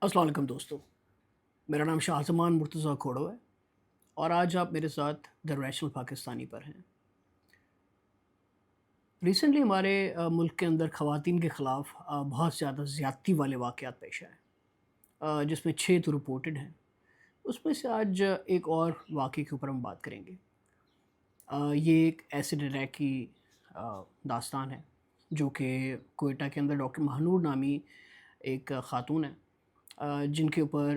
अस्सलाम वालेकुम दोस्तों। मेरा नाम शाहज़मान मुर्तज़ा खोड़ो है और आज आप मेरे साथ द रैशनल पाकिस्तानी पर हैं। रिसेंटली हमारे मुल्क के अंदर ख़वातीन के ख़िलाफ़ बहुत ज़्यादा ज़्यादती वाले वाक़यात पेश आए, जिसमें 6 तो रिपोर्टेड हैं। उसमें से आज एक और वाक़ये के ऊपर हम बात करेंगे। ये एक एसिड अटैक की दास्तान है, जो कि क्वेटा के अंदर डॉक्टर महानूर नामी एक ख़ातून है, जिनके ऊपर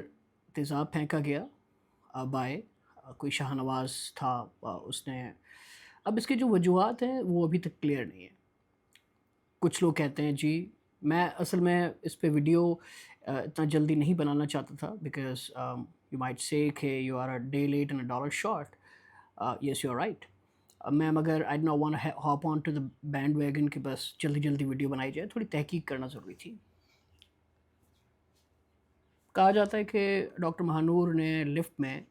तेज़ाब फेंका गया बाय कोई शाहनवाज़ था। उसने अब इसकी जो वजूहात हैं वो अभी तक क्लियर नहीं है। कुछ लोग कहते हैं जी, मैं असल में इस पे वीडियो इतना जल्दी नहीं बनाना चाहता था बिकॉज़ यू माइट से कि you are a day late and a dollar short. Yes, you are right. मैं मगर I did not want to hop on to the bandwagon कि बस जल्दी-जल्दी वीडियो बनाई जाए, थोड़ी तहकीक करना ज़रूरी थी। कहा जाता है कि डॉक्टर महानूर ने लिफ्ट में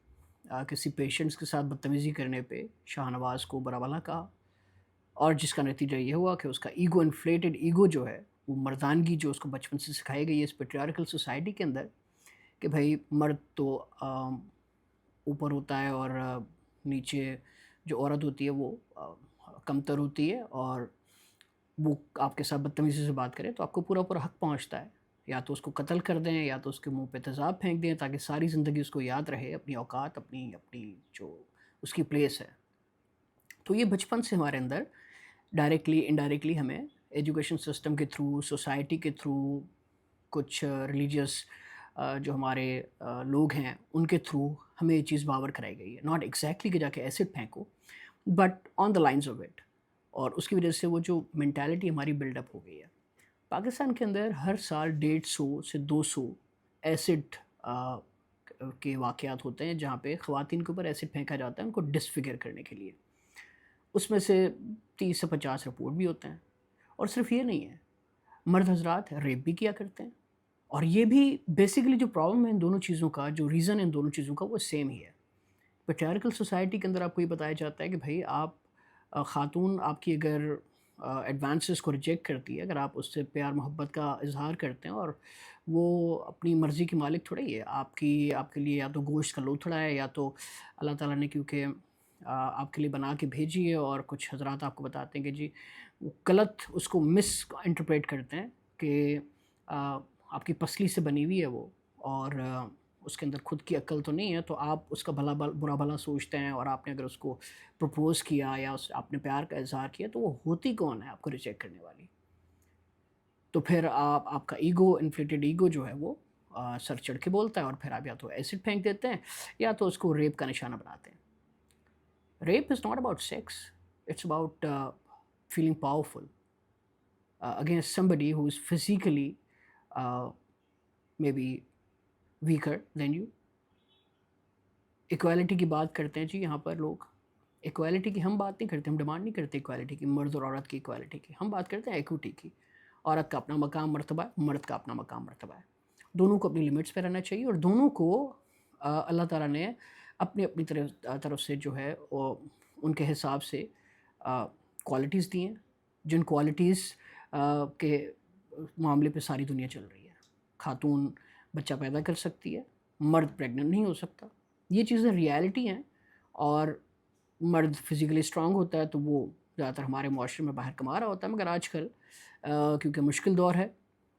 किसी पेशेंट्स के साथ बदतमीज़ी करने पे शाहनवाज़ को बुरा भला कहा और जिसका नतीजा ये हुआ कि उसका ईगो इन्फ्लेटेड ईगो जो है, वो मर्दानगी जो उसको बचपन से सिखाई गई है इस पैट्रियार्कल सोसाइटी के अंदर कि भई मर्द तो ऊपर होता है और नीचे जो औरत होती है वो कमतर होती है और वो आपके साथ बदतमीज़ी से बात करे तो आपको पूरा-पूरा हक पहुँचता है। या तो उसको कत्ल कर दें या तो उसके मुँह पे तेज़ाब फेंक दें ताकि सारी ज़िंदगी उसको याद रहे अपनी औकात, अपनी अपनी जो उसकी प्लेस है। तो ये बचपन से हमारे अंदर डायरेक्टली, इनडायरेक्टली हमें एजुकेशन सिस्टम के थ्रू, सोसाइटी के थ्रू, कुछ रिलीजियस जो हमारे लोग हैं, उनके थ्रू हमें ये चीज़ बावर कराई गई है। नॉट एक्ज़ैक्टली कि जाके एसिड फेंको, but on the lines of it. और उसकी वजह से वो जो मेंटालिटी हमारी बिल्डअप हो गई है। पाकिस्तान के अंदर हर साल 150 से 200 एसिड के वाक़यात होते हैं जहाँ पे ख़वातीन के ऊपर एसिड फेंका जाता है उनको डिसफ़िगर करने के लिए। उसमें से 30 से 50 रिपोर्ट भी होते हैं। और सिर्फ़ ये नहीं है, मर्द हज़रात रेप भी किया करते हैं। और ये भी बेसिकली जो प्रॉब्लम है इन दोनों चीज़ों का, जो रीज़न है इन दोनों चीज़ों का वो सेम ही है। पैट्रियार्कल सोसाइटी के अंदर आपको ये बताया जाता है कि भई आप ख़ातून आपकी अगर एडवांसेस को रिजेक्ट करती है, अगर आप उससे प्यार मोहब्बत का इज़हार करते हैं और वो अपनी मर्ज़ी की मालिक थोड़ी है। आपके लिए या तो गोश्त का लोथड़ा है या तो अल्लाह ताला ने क्योंकि आपके लिए बना के भेजी है और कुछ हज़रात आपको बताते हैं कि जी वो गलत उसको मिस इंटरप्रेट करते हैं कि आपकी पसली से बनी हुई है वो और उसके अंदर खुद की अक्ल तो नहीं है, तो आप उसका बुरा भला सोचते हैं और आपने अगर उसको प्रपोज़ किया या उस आपने प्यार का इज़हार किया, तो वो होती कौन है आपको रिजेक्ट करने वाली? तो फिर आपका ईगो इन्फ्लेटेड ईगो जो है वो सर चढ़ के बोलता है और फिर आप या तो एसिड फेंक देते हैं या तो उसको रेप का निशाना बनाते हैं। Rape is not about sex, it's about feeling powerful against somebody who is physically may be weaker then you. Equality की बात करते हैं जी यहाँ पर लोग। इक्वालिटी की हम बात नहीं करते, हम डिमांड नहीं करते इक्वालिटी की, मर्द और औरत की इक्वालिटी की। हम बात करते हैं इक्विटी की। औरत का अपना मकाम मर्तबा है, मर्द का अपना मकाम मर्तबा है। दोनों को अपनी लिमिट्स पे रहना चाहिए और दोनों को अल्लाह ताला ने अपनी-अपनी तरफ से जो है वो उनके हिसाब से क्वालिटीज़ दी हैं, जिन क्वालिटीज़ के मामले पे सारी दुनिया चल रही है। खातून बच्चा पैदा कर सकती है, मर्द प्रेग्नेंट नहीं हो सकता। ये चीज़ें रियलिटी हैं और मर्द फिज़िकली स्ट्रॉन्ग होता है तो वो ज़्यादातर हमारे मुआशरे में बाहर कमा रहा होता है, मगर आजकल क्योंकि मुश्किल दौर है,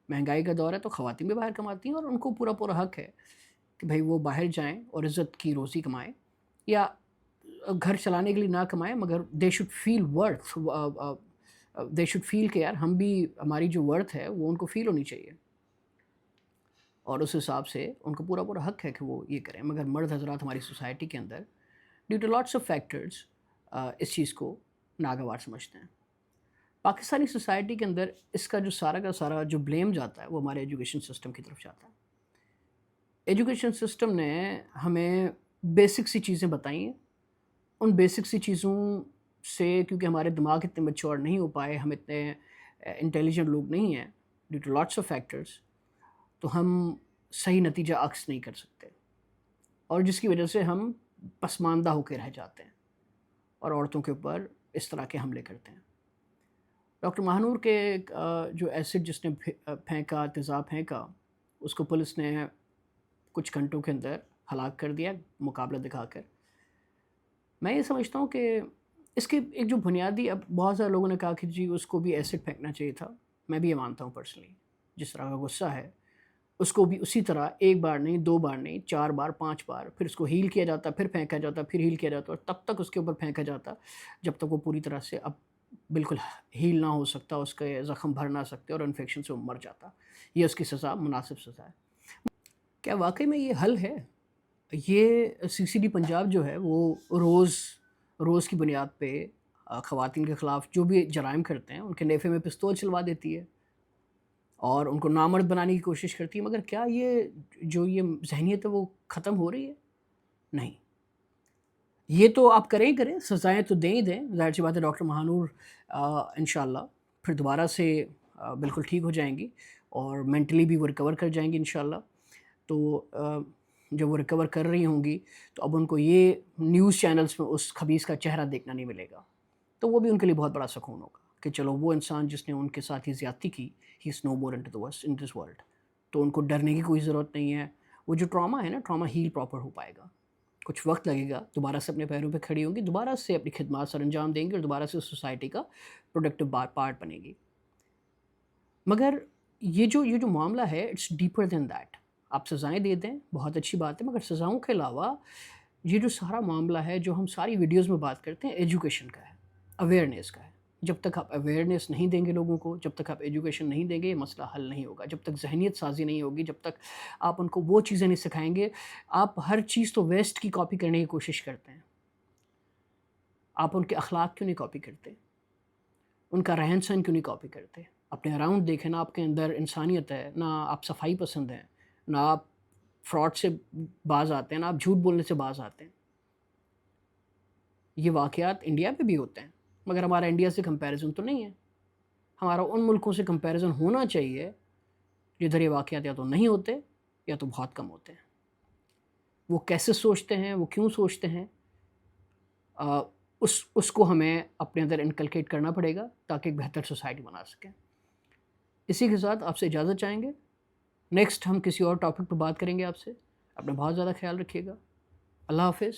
महंगाई का दौर है, तो ख़वातीन भी बाहर कमाती हैं और उनको पूरा-पूरा हक है कि भई वो बाहर जाएँ और इज़्ज़त की रोज़ी कमाएँ या घर चलाने के लिए ना कमाएँ, मगर they should feel worth they should feel कि यार हम भी, हमारी जो वर्थ है वो उनको फ़ील होनी चाहिए और उस हिसाब से उनको पूरा-पूरा हक है कि वो ये करें। मगर मर्द हज़रात हमारी सोसाइटी के अंदर due to lots of factors इस चीज़ को नागवार समझते हैं। पाकिस्तानी सोसाइटी के अंदर इसका जो सारा का सारा जो ब्लेम जाता है वो हमारे एजुकेशन सिस्टम की तरफ जाता है। एजुकेशन सिस्टम ने हमें बेसिक सी चीज़ें बताई हैं। उन बेसिक सी चीज़ों से क्योंकि हमारे दिमाग इतने मैच्योर नहीं हो पाए, हम इतने इंटेलिजेंट लोग नहीं हैं due to lots of factors, तो हम सही नतीजा अक्स नहीं कर सकते और जिसकी वजह से हम पसमानदा होके रह जाते हैं और औरतों के ऊपर इस तरह के हमले करते हैं। डॉक्टर महानूर के जो एसिड जिसने फेंका, तेज़ाब फेंका, उसको पुलिस ने کچھ گھنٹوں کے اندر ہلاک کر دیا مقابلہ دکھا کر. میں یہ سمجھتا ہوں کہ اس کی ایک جو بنیادی، اب بہت سارے لوگوں نے کہا کہ جی اس کو بھی ایسڈ پھینکنا چاہیے تھا. میں بھی یہ مانتا ہوں پرسنلی، جس طرح کا غصہ ہے اس کو بھی اسی طرح ایک بار نہیں، 2 بار نہیں، 4 بار 5 بار، پھر اس کو ہیل کیا جاتا، پھر پھینکا جاتا، پھر ہیل کیا جاتا، اور تب تک اس کے اوپر پھینکا جاتا جب تک وہ پوری طرح سے اب بالکل ہیل نہ ہو سکتا، اس کے زخم بھر نہ سکتے اور انفیکشن سے وہ مر جاتا. یہ اس کی سزا مناسب سزا ہے. کیا واقعی میں یہ حل ہے؟ یہ CCD پنجاب جو ہے وہ روز کی بنیاد پہ خواتین کے خلاف جو بھی جرائم کرتے ہیں ان کے نیفے میں پستول چلوا دیتی ہے اور ان کو نامرد بنانے کی کوشش کرتی ہے. مگر کیا یہ جو یہ ذہنیت ہے وہ ختم ہو رہی ہے؟ نہیں. یہ تو آپ کریں سزائیں تو دیں ہی دیں. ظاہر سی بات ہے ڈاکٹر مہانور انشاءاللہ پھر دوبارہ سے بالکل ٹھیک ہو جائیں گی اور مینٹلی بھی وہ ریکور کر جائیں گی انشاءاللہ. تو جب وہ ریکور کر رہی ہوں گی تو اب ان کو یہ نیوز چینلز میں اس خبیث کا چہرہ دیکھنا نہیں ملے گا. تو وہ بھی ان کے لیے بہت بڑا سکون ہوگا کہ چلو وہ انسان جس نے ان کے ساتھ یہ زیادتی کی، ہی از نو مور ان دس ورلڈ. تو ان کو ڈرنے کی کوئی ضرورت نہیں ہے. وہ جو ٹراما ہے نا، ٹراما ہیل پراپر ہو پائے گا. کچھ وقت لگے گا، دوبارہ سے اپنے پیروں پہ کھڑی ہوں گی، دوبارہ سے اپنی خدمات سر انجام دیں گی اور دوبارہ سے سوسائٹی کا پروڈکٹیو پارٹ بنے گی. مگر یہ جو معاملہ ہے اٹس ڈیپر دین دیٹ. آپ سزائیں دے دیں بہت اچھی بات ہے، مگر سزاؤں کے علاوہ یہ جو سارا معاملہ ہے جو ہم ساری ویڈیوز میں بات کرتے ہیں، ایجوکیشن کا ہے، اویئرنیس کا ہے. جب تک آپ اویئرنیس نہیں دیں گے لوگوں کو، جب تک آپ ایجوکیشن نہیں دیں گے، یہ مسئلہ حل نہیں ہوگا. جب تک ذہنیت سازی نہیں ہوگی، جب تک آپ ان کو وہ چیزیں نہیں سکھائیں گے. آپ ہر چیز تو ویسٹ کی کاپی کرنے کی کوشش کرتے ہیں. آپ ان کے اخلاق کیوں نہیں کاپی کرتے؟ ان کا رہن سہن کیوں نہیں کاپی کرتے؟ اپنے اراؤنڈ دیکھیں نا، آپ کے اندر انسانیت ہے نہ، آپ صفائی پسند ہیں نہ، آپ فراڈ سے باز آتے ہیں نہ، آپ جھوٹ بولنے سے باز آتے ہیں. یہ واقعات انڈیا میں بھی ہوتے ہیں، مگر ہمارا انڈیا سے کمپیریزن تو نہیں ہے. ہمارا ان ملکوں سے کمپیریزن ہونا چاہیے جدھر یہ واقعات یا تو نہیں ہوتے یا تو بہت کم ہوتے ہیں. وہ کیسے سوچتے ہیں، وہ کیوں سوچتے ہیں، اس کو ہمیں اپنے اندر انکلکیٹ کرنا پڑے گا تاکہ ایک بہتر سوسائٹی بنا سکیں. اسی کے ساتھ آپ سے اجازت چاہیں گے. نیکسٹ ہم کسی اور ٹاپک پہ بات کریں گے آپ سے. اپنا بہت زیادہ خیال رکھیے گا. اللہ حافظ.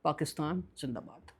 پاکستان زندہ باد.